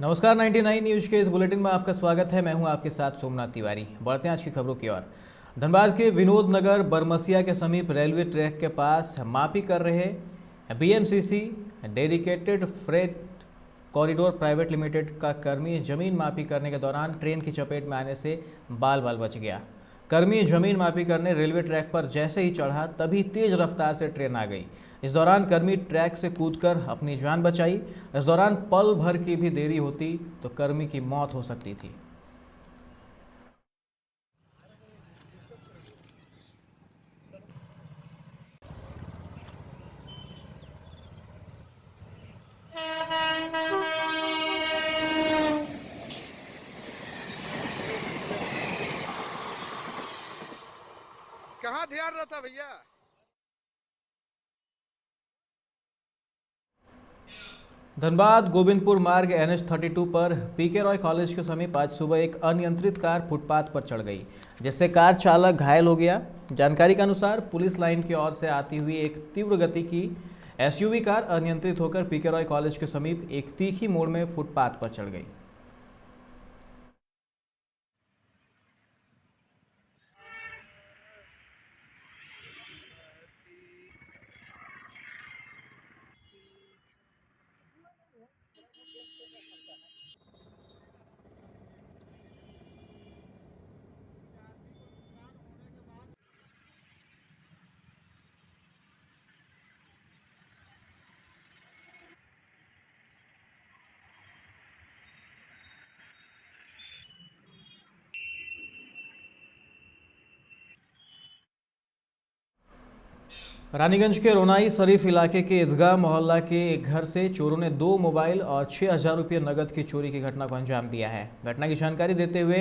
नमस्कार 99 न्यूज के इस बुलेटिन में आपका स्वागत है। मैं हूं आपके साथ सोमनाथ तिवारी। बढ़ते हैं आज की खबरों की ओर। धनबाद के विनोद नगर बरमसिया के समीप रेलवे ट्रैक के पास मापी कर रहे BMCC dedicated freight corridor private limited का कर्मी जमीन मापी करने के दौरान ट्रेन की चपेट में आने से बाल बाल बच गया। कर्मी जमीन मापी करने रेलवे ट्रैक पर जैसे ही चढ़ा तभी तेज रफ्तार से ट्रेन आ गई। इस दौरान कर्मी ट्रैक से कूदकर अपनी जान बचाई। इस दौरान पल भर की भी देरी होती तो कर्मी की मौत हो सकती थी। कहाँ ध्यान रहता भैया। धनबाद गोविंदपुर मार्ग NH32 पर पीके रॉय कॉलेज के समीप आज सुबह एक अनियंत्रित कार फुटपाथ पर चढ़ गई, जिससे कार चालक घायल हो गया। जानकारी के अनुसार पुलिस लाइन की ओर से आती हुई एक तीव्र गति की SUV कार अनियंत्रित होकर पीके रॉय कॉलेज के समीप एक तीखी मोड़ में फुटपाथ पर चढ़ गई। रानीगंज के रोनाई शरीफ इलाके के ईदगाह मोहल्ला के एक घर से चोरों ने 2 मोबाइल और 6,000 रुपये नकद की चोरी की घटना को अंजाम दिया है। घटना की जानकारी देते हुए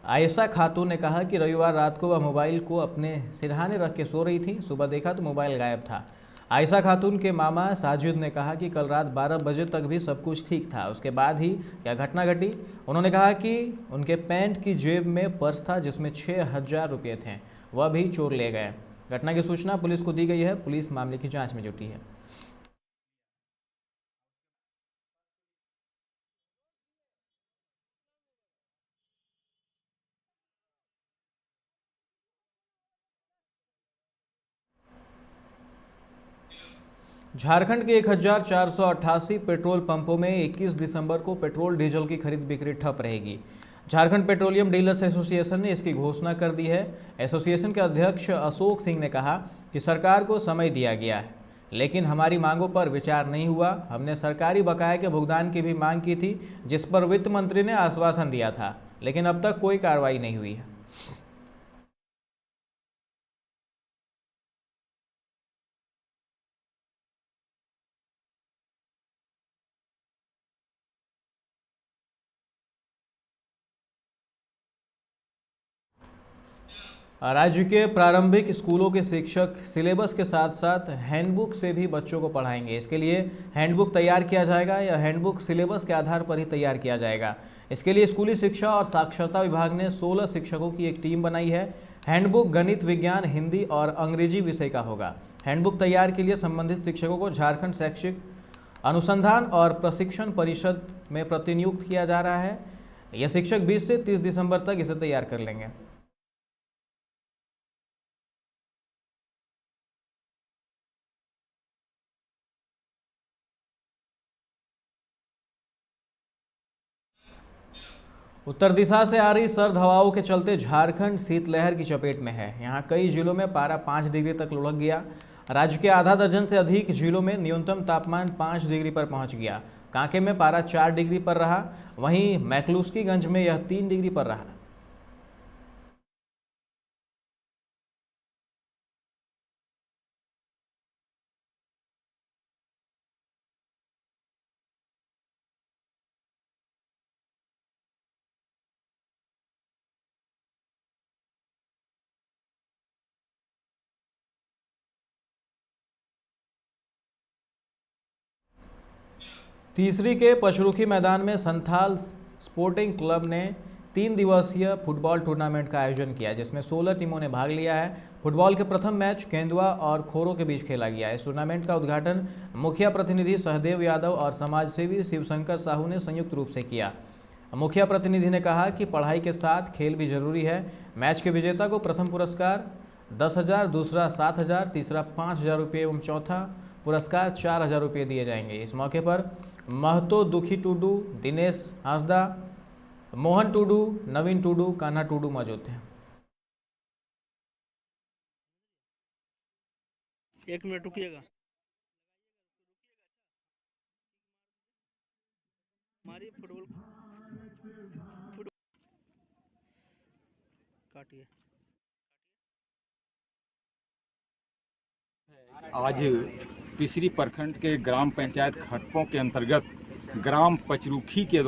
आयशा खातून ने कहा कि रविवार रात को वह मोबाइल को अपने सिरहाने रख के सो रही थी। सुबह देखा तो मोबाइल गायब था। आयशा खातून के मामा साजिद ने कहा कि कल रात 12 बजे तक भी सब कुछ ठीक था, उसके बाद ही यह घटना घटी। उन्होंने कहा कि उनके पैंट की जेब में पर्स था जिसमें 6,000 रुपये थे, वह भी चोर ले गए। घटना की सूचना पुलिस को दी गई है। पुलिस मामले की जांच में जुटी है। झारखंड के 1,488 पेट्रोल पंपों में 21 दिसंबर को पेट्रोल डीजल की खरीद बिक्री ठप रहेगी। झारखंड पेट्रोलियम डीलर्स एसोसिएशन ने इसकी घोषणा कर दी है। एसोसिएशन के अध्यक्ष अशोक सिंह ने कहा कि सरकार को समय दिया गया है, लेकिन हमारी मांगों पर विचार नहीं हुआ। हमने सरकारी बकाया के भुगतान की भी मांग की थी, जिस पर वित्त मंत्री ने आश्वासन दिया था, लेकिन अब तक कोई कार्रवाई नहीं हुई है। राज्य के प्रारंभिक स्कूलों के शिक्षक सिलेबस के साथ साथ हैंडबुक से भी बच्चों को पढ़ाएंगे। इसके लिए हैंडबुक तैयार किया जाएगा या हैंडबुक सिलेबस के आधार पर ही तैयार किया जाएगा। इसके लिए स्कूली शिक्षा और साक्षरता विभाग ने 16 शिक्षकों की एक टीम बनाई है। हैंडबुक गणित, विज्ञान, हिंदी और अंग्रेजी विषय का होगा। हैंडबुक तैयार के लिए संबंधित शिक्षकों को झारखंड शैक्षिक अनुसंधान और प्रशिक्षण परिषद में प्रतिनियुक्त किया जा रहा है। यह शिक्षक 20 से 30 दिसंबर तक इसे तैयार कर लेंगे। उत्तर दिशा से आ रही सर्द हवाओं के चलते झारखंड शीतलहर की चपेट में है। यहां कई जिलों में पारा 5 डिग्री तक लुढ़क गया। राज्य के आधा दर्जन से अधिक जिलों में न्यूनतम तापमान 5 डिग्री पर पहुंच गया। कांके में पारा 4 डिग्री पर रहा, वहीं मैकलुस्कीगंज में यह 3 डिग्री पर रहा। तीसरी के पचरुखी मैदान में संथाल स्पोर्टिंग क्लब ने 3 दिवसीय फुटबॉल टूर्नामेंट का आयोजन किया, जिसमें 16 टीमों ने भाग लिया है। फुटबॉल के प्रथम मैच केंदुआ और खोरो के बीच खेला गया। इस टूर्नामेंट का उद्घाटन मुखिया प्रतिनिधि सहदेव यादव और समाजसेवी शिवशंकर साहू ने संयुक्त रूप से किया। मुखिया प्रतिनिधि ने कहा कि पढ़ाई के साथ खेल भी जरूरी है। मैच के विजेता को प्रथम पुरस्कार 10,000, दूसरा 7,000, तीसरा 5,000 रुपये एवं चौथा पुरस्कार 4,000 रुपये दिए जाएंगे। इस मौके पर महतो दुखी टुडू, दिनेश हांसदा, मोहन टुडू, नवीन टुडू, कान्हा टुडू मौजूद थे। 1 मिनट रुकिएगा। हमारी फुटबॉल काटिए। आज पिसरी प्रखंड के ग्राम पंचायत खटपों के अंतर्गत ग्राम पचरुखी के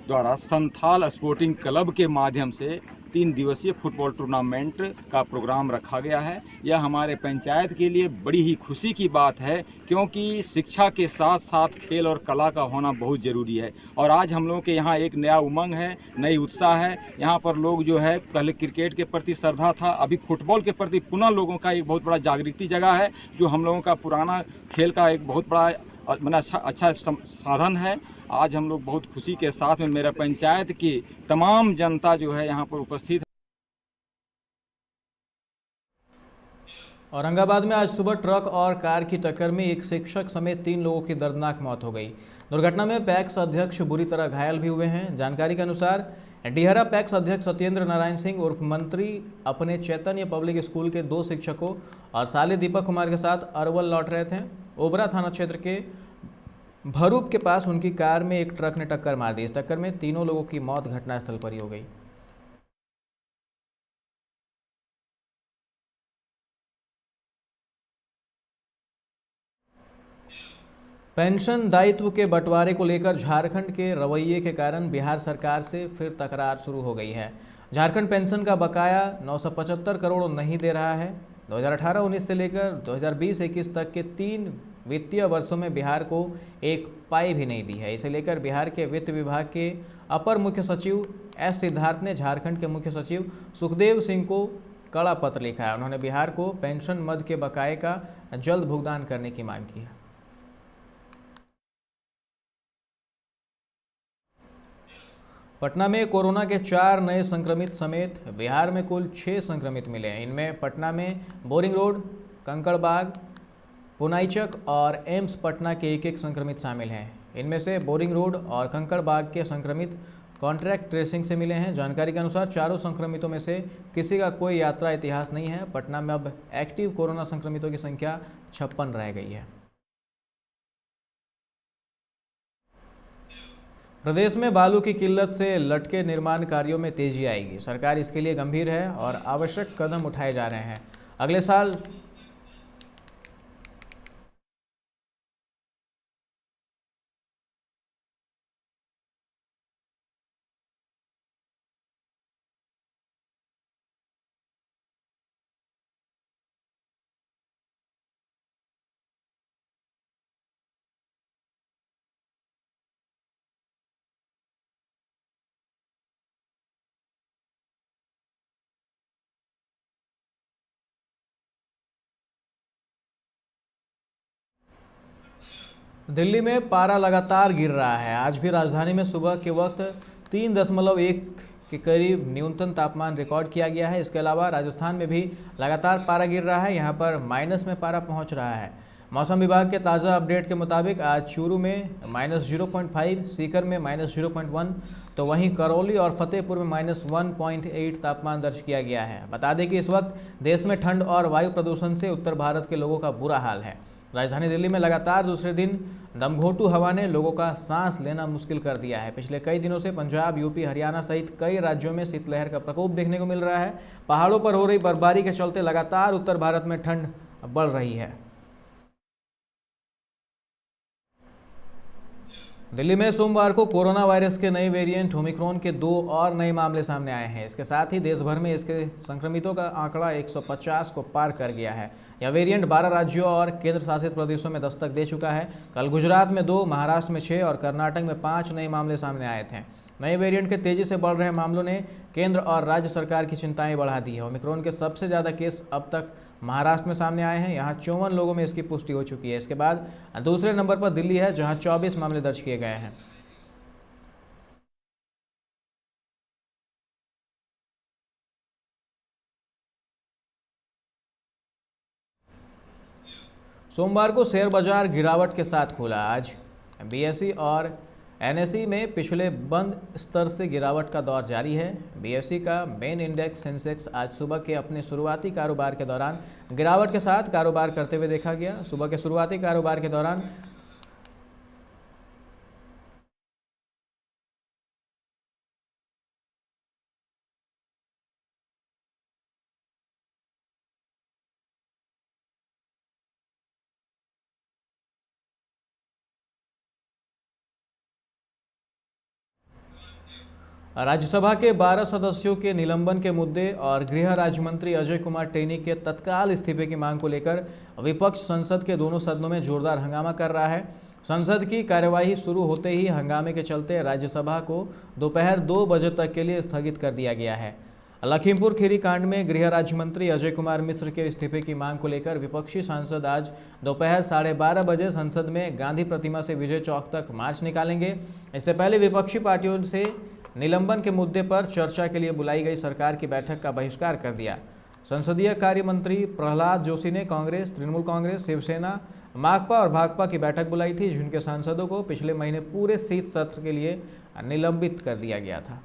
द्वारा संथाल स्पोर्टिंग क्लब के माध्यम से 3 दिवसीय फुटबॉल टूर्नामेंट का प्रोग्राम रखा गया है। यह हमारे पंचायत के लिए बड़ी ही खुशी की बात है, क्योंकि शिक्षा के साथ साथ खेल और कला का होना बहुत ज़रूरी है। और आज हम लोगों के यहाँ एक नया उमंग है, नई उत्साह है। यहाँ पर लोग जो है, पहले क्रिकेट के प्रति श्रद्धा था, अभी फुटबॉल के प्रति पुनः लोगों का एक बहुत बड़ा जागृति जगह है, जो हम लोगों का पुराना खेल का एक बहुत बड़ा अच्छा साधन है। आज हम लोग बहुत खुशी के साथ में मेरा पंचायत की तमाम जनता जो है यहाँ पर उपस्थित है। औरंगाबाद में आज सुबह ट्रक और कार की टक्कर में एक शिक्षक समेत 3 लोगों की दर्दनाक मौत हो गई। दुर्घटना में पैक्स अध्यक्ष बुरी तरह घायल भी हुए हैं। जानकारी के अनुसार डिहरा पैक्स अध्यक्ष सत्येंद्र नारायण सिंह उर्फ मंत्री अपने चैतन्य पब्लिक स्कूल के 2 शिक्षकों और साले दीपक कुमार के साथ अरवल लौट रहे थे। ओबरा थाना क्षेत्र के भरूप के पास उनकी कार में एक ट्रक ने टक्कर मार दी। इस टक्कर में तीनों लोगों की मौत घटनास्थल पर ही हो गई। पेंशन दायित्व के बंटवारे को लेकर झारखंड के रवैये के कारण बिहार सरकार से फिर तकरार शुरू हो गई है। झारखंड पेंशन का बकाया 975 करोड़ नहीं दे रहा है। 2018-19 से लेकर 2020-21 तक के 3 वित्तीय वर्षों में बिहार को एक पाई भी नहीं दी है। इसे लेकर बिहार के वित्त विभाग के अपर मुख्य सचिव एस सिद्धार्थ ने झारखंड के मुख्य सचिव सुखदेव सिंह को कड़ा पत्र लिखा है। उन्होंने बिहार को पेंशन मद के बकाये का जल्द भुगतान करने की मांग की है। पटना में कोरोना के 4 नए संक्रमित समेत बिहार में कुल 6 संक्रमित मिले हैं। इनमें पटना में बोरिंग रोड, कंकड़बाग, पुनाईचक और एम्स पटना के 1-1 संक्रमित शामिल हैं। इनमें से बोरिंग रोड और कंकड़बाग के संक्रमित कॉन्ट्रैक्ट ट्रेसिंग से मिले हैं। जानकारी के अनुसार चारों संक्रमितों में से किसी का कोई यात्रा इतिहास नहीं है। पटना में अब एक्टिव कोरोना संक्रमितों की संख्या 56 रह गई है। प्रदेश में बालू की किल्लत से लटके निर्माण कार्यों में तेजी आएगी। सरकार इसके लिए गंभीर है और आवश्यक कदम उठाए जा रहे हैं। अगले साल दिल्ली में पारा लगातार गिर रहा है। आज भी राजधानी में सुबह के वक्त 3.1 के करीब न्यूनतम तापमान रिकॉर्ड किया गया है। इसके अलावा राजस्थान में भी लगातार पारा गिर रहा है। यहाँ पर माइनस में पारा पहुँच रहा है। मौसम विभाग के ताज़ा अपडेट के मुताबिक आज चूरू में -0.5, सीकर में -0.1, तो वहीं करौली और फतेहपुर में -1.8 तापमान दर्ज किया गया है। बता दें कि इस वक्त देश में ठंड और वायु प्रदूषण से उत्तर भारत के लोगों का बुरा हाल है। राजधानी दिल्ली में लगातार दूसरे दिन दमघोंटू हवा ने लोगों का सांस लेना मुश्किल कर दिया है। पिछले कई दिनों से पंजाब, यूपी, हरियाणा सहित कई राज्यों में शीतलहर का प्रकोप देखने को मिल रहा है। पहाड़ों पर हो रही बर्फबारी के चलते लगातार उत्तर भारत में ठंड बढ़ रही है। दिल्ली में सोमवार को कोरोना वायरस के नए वेरिएंट ओमिक्रॉन के 2 और नए मामले सामने आए हैं। इसके साथ ही देश भर में इसके संक्रमितों का आंकड़ा 150 को पार कर गया है। यह वेरिएंट 12 राज्यों और केंद्र शासित प्रदेशों में दस्तक दे चुका है। कल गुजरात में 2, महाराष्ट्र में 6 और कर्नाटक में 5 नए मामले सामने आए थे। नए वेरिएंट के तेजी से बढ़ रहे मामलों ने केंद्र और राज्य सरकार की चिंताएं बढ़ा दी है। ओमिक्रॉन के सबसे ज़्यादा केस अब तक महाराष्ट्र में सामने आए हैं। यहाँ 54 लोगों में इसकी पुष्टि हो चुकी है। इसके बाद दूसरे नंबर पर दिल्ली है, जहाँ 24 मामले दर्ज किए गए हैं। सोमवार को शेयर बाजार गिरावट के साथ खुला। आज बीएसई और एनएसई में पिछले बंद स्तर से गिरावट का दौर जारी है। बीएसई का मेन इंडेक्स सेंसेक्स आज सुबह के अपने शुरुआती कारोबार के दौरान गिरावट के साथ कारोबार करते हुए देखा गया। सुबह के शुरुआती कारोबार के दौरान राज्यसभा के 12 सदस्यों के निलंबन के मुद्दे और गृह राज्य मंत्री अजय कुमार टेनी के तत्काल इस्तीफे की मांग को लेकर विपक्ष संसद के दोनों सदनों में जोरदार हंगामा कर रहा है। संसद की कार्यवाही शुरू होते ही हंगामे के चलते राज्यसभा को दोपहर 2 बजे तक के लिए स्थगित कर दिया गया है। लखीमपुर खीरी कांड में गृह राज्य मंत्री अजय कुमार मिश्र के इस्तीफे की मांग को लेकर विपक्षी सांसद आज दोपहर 12:30 बजे संसद में गांधी प्रतिमा से विजय चौक तक मार्च निकालेंगे। इससे पहले विपक्षी पार्टियों से निलंबन के मुद्दे पर चर्चा के लिए बुलाई गई सरकार की बैठक का बहिष्कार कर दिया। संसदीय कार्य मंत्री प्रहलाद जोशी ने कांग्रेस, तृणमूल कांग्रेस, शिवसेना, माकपा और भाकपा की बैठक बुलाई थी, जिनके सांसदों को पिछले महीने पूरे शीत सत्र के लिए निलंबित कर दिया गया था।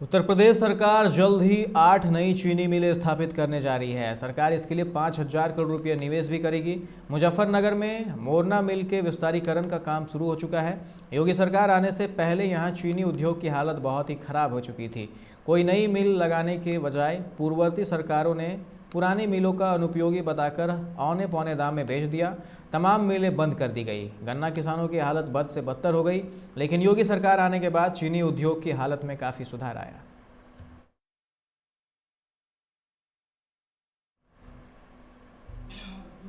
उत्तर प्रदेश सरकार जल्द ही 8 नई चीनी मिलें स्थापित करने जा रही है। सरकार इसके लिए 5,000 करोड़ रुपये निवेश भी करेगी। मुजफ्फरनगर में मोरना मिल के विस्तारीकरण का काम शुरू हो चुका है। योगी सरकार आने से पहले यहां चीनी उद्योग की हालत बहुत ही खराब हो चुकी थी। कोई नई मिल लगाने के बजाय पूर्ववर्ती सरकारों ने पुरानी मिलों का अनुपयोगी बताकर औने पौने दाम में बेच दिया। तमाम मिलें बंद कर दी गई। गन्ना किसानों की हालत बद से बदतर हो गई। लेकिन योगी सरकार आने के बाद चीनी उद्योग की हालत में काफ़ी सुधार आया।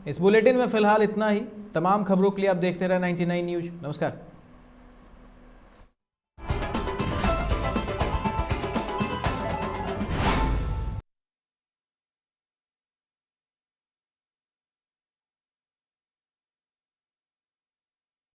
इस बुलेटिन में फिलहाल इतना ही। तमाम खबरों के लिए आप देखते रहे 99 न्यूज़। नमस्कार।